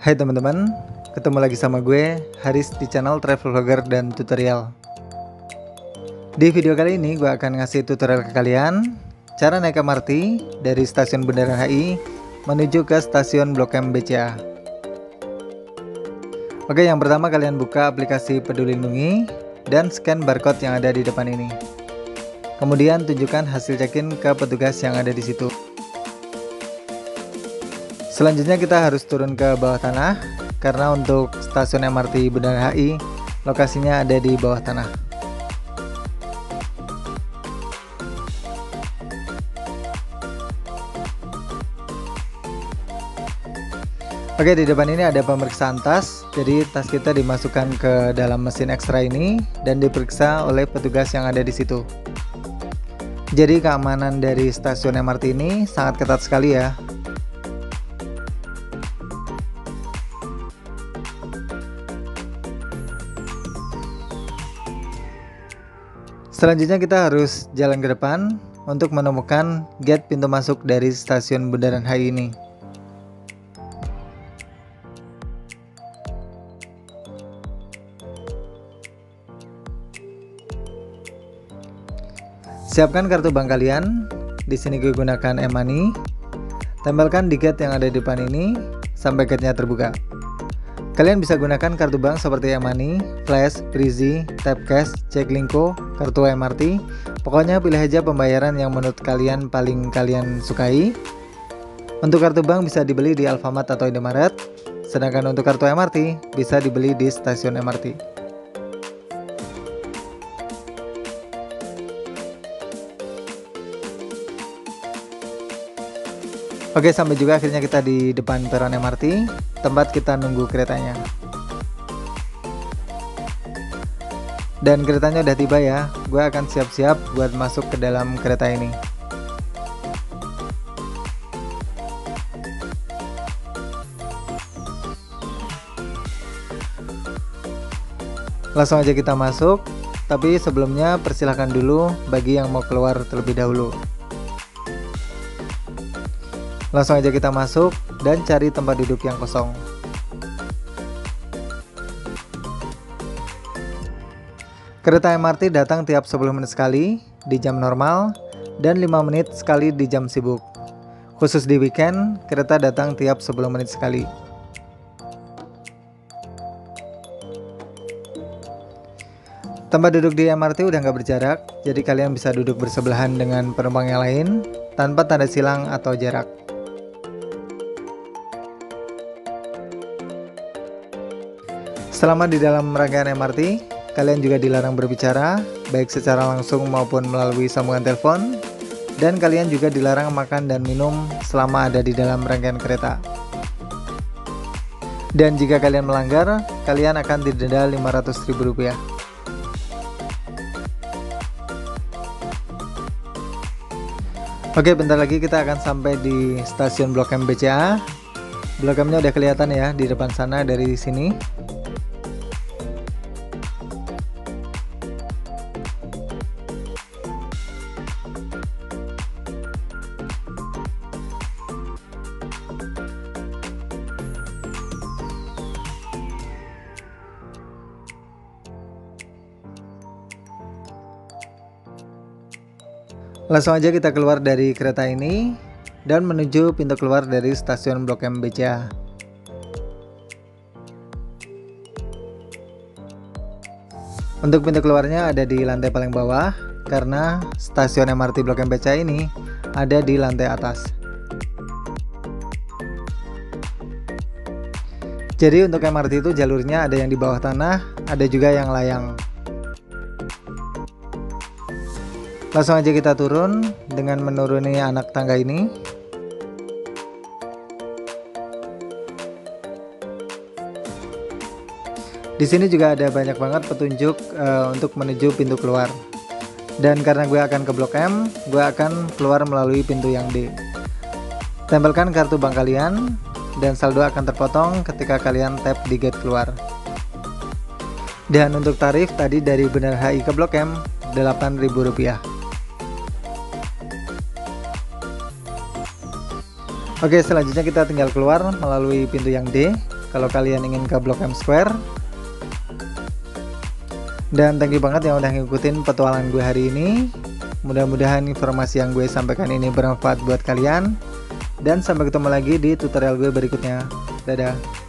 Hai teman-teman, ketemu lagi sama gue, Haris di channel Travel Vlogger dan Tutorial. Di video kali ini gue akan ngasih tutorial ke kalian cara naik MRT dari stasiun Bundaran HI menuju ke stasiun Blok M BCA. Oke, yang pertama kalian buka aplikasi Peduli Lindungi dan scan barcode yang ada di depan ini. Kemudian tunjukkan hasil check-in ke petugas yang ada di situ. Selanjutnya kita harus turun ke bawah tanah karena untuk stasiun MRT Bundaran HI lokasinya ada di bawah tanah. Oke, di depan ini ada pemeriksaan tas. Jadi tas kita dimasukkan ke dalam mesin ekstra ini dan diperiksa oleh petugas yang ada di situ. Jadi keamanan dari stasiun MRT ini sangat ketat sekali ya. Selanjutnya kita harus jalan ke depan untuk menemukan gate pintu masuk dari stasiun Bundaran HI ini. Siapkan kartu bank kalian. Di sini gue gunakan e-money. Tempelkan di gate yang ada di depan ini sampai gate-nya terbuka. Kalian bisa gunakan kartu bank seperti e-money, flash, Brizy, tap cash, Jaklingko, kartu MRT. Pokoknya pilih aja pembayaran yang menurut kalian paling kalian sukai. Untuk kartu bank bisa dibeli di Alfamart atau Indomaret. Sedangkan untuk kartu MRT bisa dibeli di stasiun MRT. Oke, sampai juga akhirnya kita di depan peron MRT, tempat kita nunggu keretanya. Dan keretanya udah tiba ya, gue akan siap-siap buat masuk ke dalam kereta ini. Langsung aja kita masuk, tapi sebelumnya persilahkan dulu bagi yang mau keluar terlebih dahulu. Langsung aja kita masuk dan cari tempat duduk yang kosong. Kereta MRT datang tiap 10 menit sekali di jam normal dan 5 menit sekali di jam sibuk. Khusus di weekend, kereta datang tiap 10 menit sekali. Tempat duduk di MRT udah nggak berjarak, jadi kalian bisa duduk bersebelahan dengan penumpang yang lain tanpa tanda silang atau jarak. Selama di dalam rangkaian MRT, kalian juga dilarang berbicara, baik secara langsung maupun melalui sambungan telepon, dan kalian juga dilarang makan dan minum selama ada di dalam rangkaian kereta. Dan jika kalian melanggar, kalian akan didenda Rp500.000. Oke, bentar lagi kita akan sampai di stasiun Blok M BCA. Blok M-nya udah kelihatan ya di depan sana dari sini. Langsung aja kita keluar dari kereta ini dan menuju pintu keluar dari stasiun Blok M BCA. Untuk pintu keluarnya ada di lantai paling bawah karena stasiun MRT Blok M BCA ini ada di lantai atas. Jadi untuk MRT itu jalurnya ada yang di bawah tanah, ada juga yang layang. Langsung aja kita turun dengan menuruni anak tangga ini. Di sini juga ada banyak banget petunjuk untuk menuju pintu keluar. Dan karena gue akan ke Blok M, gue akan keluar melalui pintu yang D. Tempelkan kartu bank kalian dan saldo akan terpotong ketika kalian tap di gate keluar. Dan untuk tarif tadi dari Bundaran HI ke Blok M Rp8.000. Oke, selanjutnya kita tinggal keluar melalui pintu yang D kalau kalian ingin ke Blok M Square. Dan thank you banget yang udah ngikutin petualangan gue hari ini. Mudah-mudahan informasi yang gue sampaikan ini bermanfaat buat kalian. Dan sampai ketemu lagi di tutorial gue berikutnya. Dadah.